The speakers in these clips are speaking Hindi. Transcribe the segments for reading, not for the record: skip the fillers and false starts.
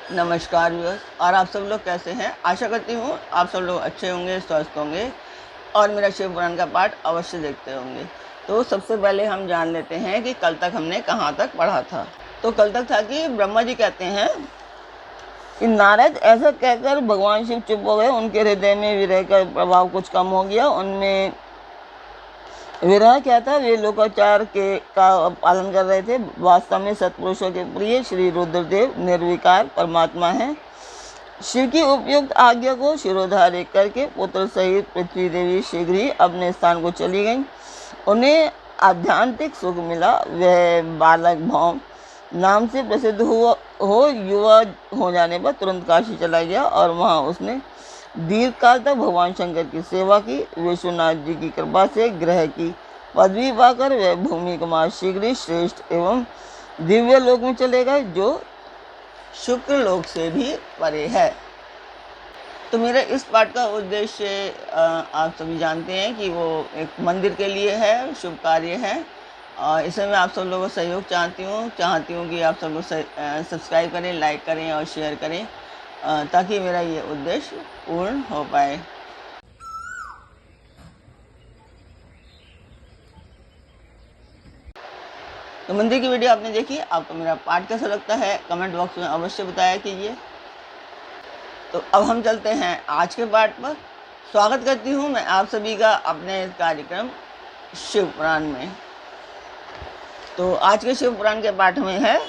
नमस्कार व्यूअर्स। और आप सब लोग कैसे हैं? आशा करती हूँ आप सब लोग अच्छे होंगे, स्वस्थ होंगे और मेरा शिव पुराण का पाठ अवश्य देखते होंगे। तो सबसे पहले हम जान लेते हैं कि कल तक हमने कहाँ तक पढ़ा था। तो कल तक था कि ब्रह्मा जी कहते हैं कि नारद ऐसा कहकर भगवान शिव चुप हो गए। उनके हृदय में विरह का प्रभाव कुछ कम हो गया। उनमें विरह क्या था, वे लोकाचार के का पालन कर रहे थे। वास्तव में सत्पुरुषों के प्रिय श्री रुद्रदेव निर्विकार परमात्मा हैं। शिव की उपयुक्त आज्ञा को शिरोधार्य करके पुत्र सहित पृथ्वी देवी शीघ्र ही अपने स्थान को चली गईं। उन्हें आध्यात्मिक सुख मिला। वह बालक भौम नाम से प्रसिद्ध हो युवा हो जाने पर तुरंत काशी चला गया और वहाँ उसने दीर्घकाल तक भगवान शंकर की सेवा की। विश्वनाथ जी की कृपा से ग्रह की पदवी पाकर वह भूमि कुमार शीघ्र ही श्रेष्ठ एवं दिव्य लोक में चले गए, जो शुक्र लोक से भी परे है। तो मेरा इस पाठ का उद्देश्य आप सभी जानते हैं कि वो एक मंदिर के लिए है, शुभ कार्य है। और इसमें मैं आप सब लोगों को सहयोग चाहती हूँ कि आप सब लोग सब्सक्राइब करें, लाइक करें और शेयर करें, ताकि मेरा ये उद्देश्य पूर्ण हो पाए। तो मंदिर की वीडियो आपने देखी, आपको मेरा पाठ कैसा लगता है कमेंट बॉक्स में अवश्य बताया कीजिए। तो अब हम चलते हैं आज के पाठ पर। स्वागत करती हूँ मैं आप सभी का अपने कार्यक्रम शिव पुराण में। तो आज के शिव पुराण के पाठ में है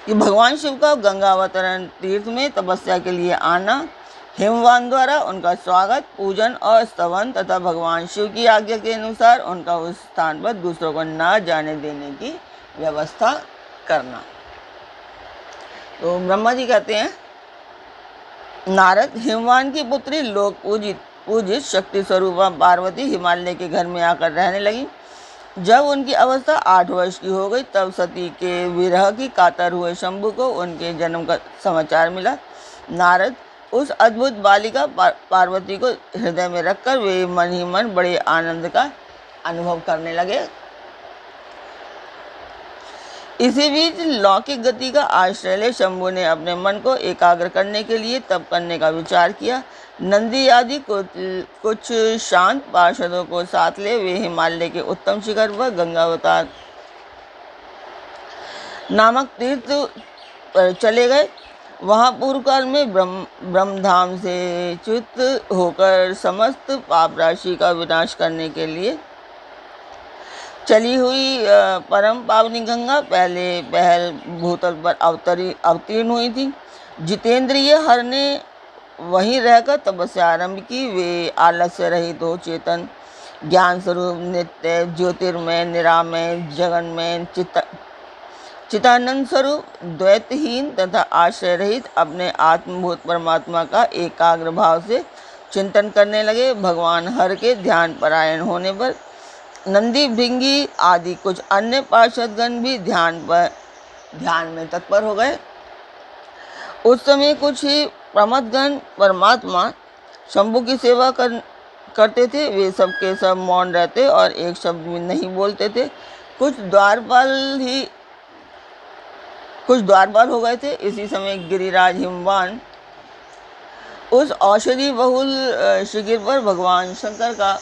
कि भगवान शिव का गंगावतरण तीर्थ में तपस्या के लिए आना, हिमवान द्वारा उनका स्वागत, पूजन और स्तवन तथा भगवान शिव की आज्ञा के अनुसार उनका उस स्थान पर दूसरों को न जाने देने की व्यवस्था करना। तो ब्रह्मा जी कहते हैं, नारद हिमवान की पुत्री लोक पूजित शक्ति स्वरूपा पार्वती हिमालय के घर में आकर रहने लगी। जब उनकी अवस्था 8 वर्ष की हो गई तब सती के विरह की कातर हुए शंभु को उनके जन्म का समाचार मिला। नारद उस अद्भुत बालिका पार्वती को हृदय में रखकर वे मन ही मन बड़े आनंद का अनुभव करने लगे। इसी बीच लौकिक गति का आश्रय ले शंभु ने अपने मन को एकाग्र करने के लिए तप करने का विचार किया। नंदी आदि कुछ शांत पार्षदों को साथ ले वे हिमालय के उत्तम शिखर पर गंगावतार नामक तीर्थ पर चले गए। वहाँ पूर्व काल में ब्रह्मधाम से च्युत होकर समस्त पाप राशि का विनाश करने के लिए चली हुई परम पावनी गंगा पहल भूतल पर अवतीर्ण हुई थी। जितेंद्रिय हर ने वहीं रहकर तपस्या आरंभ की। वे आलस्य रहित हो चेतन ज्ञान स्वरूप नित्य ज्योतिर्मय निरामय जगन्मय चितानंद स्वरूप द्वैतहीन तथा आश्रय रहित अपने आत्मभूत परमात्मा का एकाग्र भाव से चिंतन करने लगे। भगवान हर के ध्यान परायण होने पर नंदी भृंगी आदि कुछ अन्य पार्षदगण भी ध्यान में तत्पर हो गए। उस समय कुछ ही प्रमथगण परमात्मा शंभु की सेवा करते थे। वे सब के सब मौन रहते और एक शब्द भी नहीं बोलते थे। कुछ द्वारपाल हो गए थे। इसी समय गिरिराज हिमवान उस औषधि बहुल शिखर पर भगवान शंकर का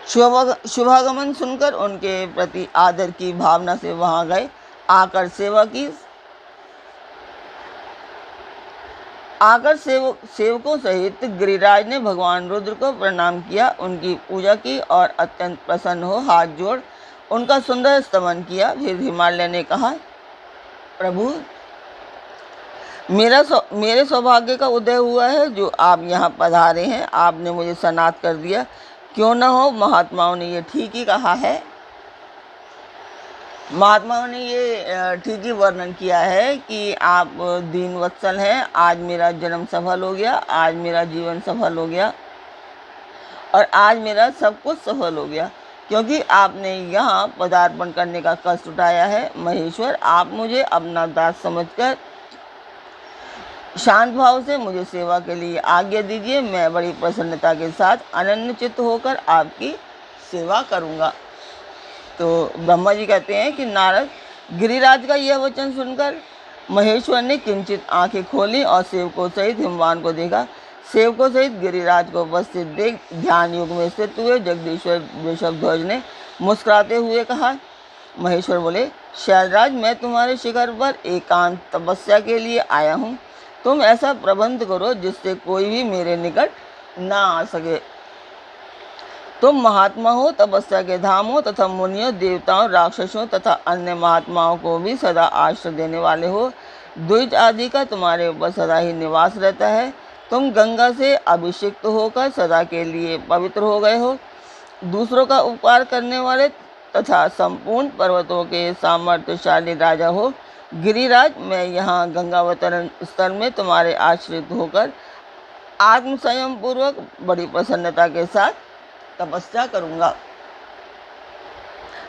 शुभागमन सुनकर उनके प्रति आदर की भावना से वहां गए। आकर सेवकों सहित गिरिराज ने भगवान रुद्र को प्रणाम किया, उनकी पूजा की और अत्यंत प्रसन्न हो हाथ जोड़ उनका सुंदर स्तवन किया। फिर हिमालय ने कहा, प्रभु मेरे सौभाग्य का उदय हुआ है जो आप यहाँ पधारे हैं। आपने मुझे सनात कर दिया। क्यों न हो, महात्माओं ने ये ठीक ही कहा है। महात्माओं ने ये ठीक ही वर्णन किया है कि आप दीन वत्सल हैं। आज मेरा जन्म सफल हो गया, आज मेरा जीवन सफल हो गया और आज मेरा सब कुछ सफल हो गया, क्योंकि आपने यहाँ पदार्पण करने का कष्ट उठाया है। महेश्वर, आप मुझे अपना दास समझकर शांत भाव से मुझे सेवा के लिए आज्ञा दीजिए। मैं बड़ी प्रसन्नता के साथ अनन्य चित्त होकर आपकी सेवा करूँगा। तो ब्रह्मा जी कहते हैं कि नारद, गिरिराज का यह वचन सुनकर महेश्वर ने किंचित आंखें खोली और सेवकों सहित हिमवान को देखा। सेवकों सहित गिरिराज को उपस्थित देख ध्यान युग में स्थित हुए जगदीश्वर वृषभध्वज ने मुस्कुराते हुए कहा। महेश्वर बोले, शैलराज, मैं तुम्हारे शिखर पर एकांत तपस्या के लिए आया हूँ। तुम ऐसा प्रबंध करो जिससे कोई भी मेरे निकट ना आ सके। तुम महात्मा हो, तपस्या के धाम हो तथा मुनियों, देवताओं, राक्षसों तथा अन्य महात्माओं को भी सदा आश्रय देने वाले हो। द्विज आदि का तुम्हारे ऊपर सदा ही निवास रहता है। तुम गंगा से अभिषिक्त होकर सदा के लिए पवित्र हो गए हो। दूसरों का उपकार करने वाले तथा संपूर्ण पर्वतों के सामर्थ्यशाली राजा हो। गिरिराज, मैं यहाँ गंगावतरण स्थल में तुम्हारे आश्रित होकर आत्म संयम पूर्वक बड़ी प्रसन्नता के साथ तपस्या करूँगा।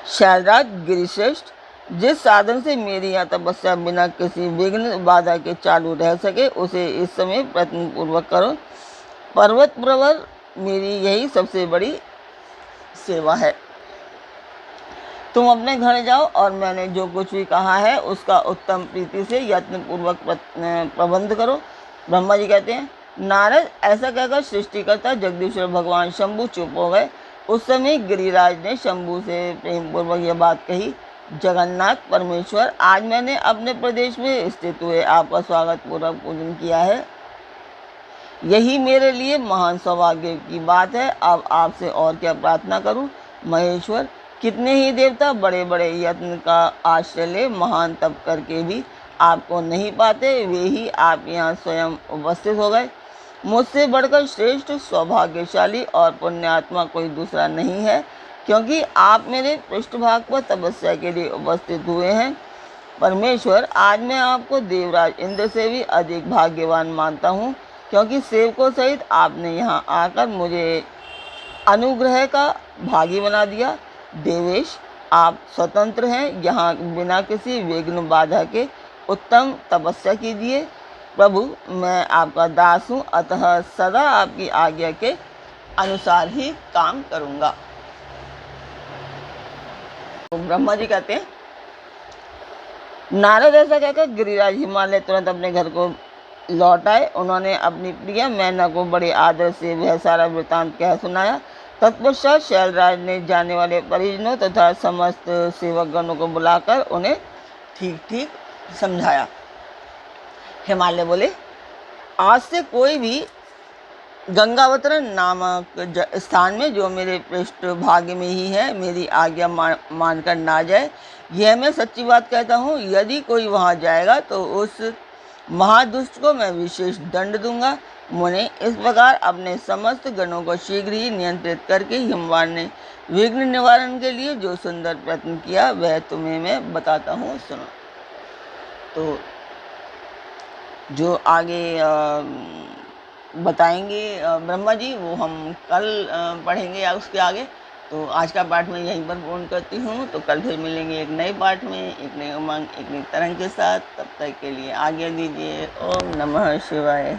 शैलराज गिरिश्रेष्ठ, जिस साधन से मेरी यह तपस्या बिना किसी विघ्न बाधा के चालू रह सके, उसे इस समय प्रयत्न पूर्वक करो। पर्वत प्रवर मेरी यही सबसे बड़ी सेवा है। तुम अपने घर जाओ और मैंने जो कुछ भी कहा है उसका उत्तम प्रीति से यत्न पूर्वक प्रबंध करो। ब्रह्मा जी कहते हैं, नारद, ऐसा कहकर सृष्टिकर्ता जगदीश्वर भगवान शंभु चुप हो गए। उस समय गिरिराज ने शंभु से प्रेम पूर्वक यह बात कही। जगन्नाथ परमेश्वर, आज मैंने अपने प्रदेश में स्थित हुए आपका स्वागत पूर्वक पूजन किया है। यही मेरे लिए महान सौभाग्य की बात है। अब आपसे और क्या प्रार्थना करूं? महेश्वर, कितने ही देवता बड़े बड़े यत्न का आश्रय ले महान तप करके भी आपको नहीं पाते, वे ही आप यहाँ स्वयं उपस्थित हो गए। मुझसे बढ़कर श्रेष्ठ, सौभाग्यशाली और पुण्यात्मा कोई दूसरा नहीं है, क्योंकि आप मेरे पृष्ठभाग पर तपस्या के लिए उपस्थित हुए हैं। परमेश्वर, आज मैं आपको देवराज इंद्र से भी अधिक भाग्यवान मानता हूँ, क्योंकि सेवकों सहित आपने यहाँ आकर मुझे अनुग्रह का भागी बना दिया। देवेश, आप स्वतंत्र हैं, यहाँ बिना किसी विघ्न बाधा के उत्तम तपस्या कीजिए। प्रभु, मैं आपका दास हूँ, अतः सदा आपकी आज्ञा के अनुसार ही काम करूँगा। तो ब्रह्मा जी कहते हैं, नारद ऐसा कहकर गिरिराज हिमालय तुरंत अपने घर को लौट आए। उन्होंने अपनी प्रिया मैना को बड़े आदर से वह सारा वृतांत कह सुनाया। तत्पश्चात शैलराज ने जाने वाले परिजनों तथा समस्त सेवकगणों को बुलाकर उन्हें ठीक ठीक समझाया। हिमालय बोले, आज से कोई भी गंगावतरण नामक स्थान में, जो मेरे पृष्ठ भाग्य में ही है, मेरी आज्ञा मानकर ना जाए। यह मैं सच्ची बात कहता हूँ। यदि कोई वहाँ जाएगा तो उस महादुष्ट को मैं विशेष दंड दूंगा। मुने, इस प्रकार अपने समस्त गणों को शीघ्र ही नियंत्रित करके हिमवान ने विघ्न निवारण के लिए जो सुंदर प्रयत्न किया वह तुम्हें मैं बताता हूँ, सुनो। तो जो आगे बताएंगे ब्रह्मा जी, वो हम कल पढ़ेंगे या उसके आगे। तो आज का पाठ मैं यहीं पर पूर्ण करती हूँ। तो कल फिर मिलेंगे एक नए पाठ में, एक नई उमंग, एक नई तरंग के साथ। तब तक के लिए आज्ञा दीजिए। ओम नमः शिवाय।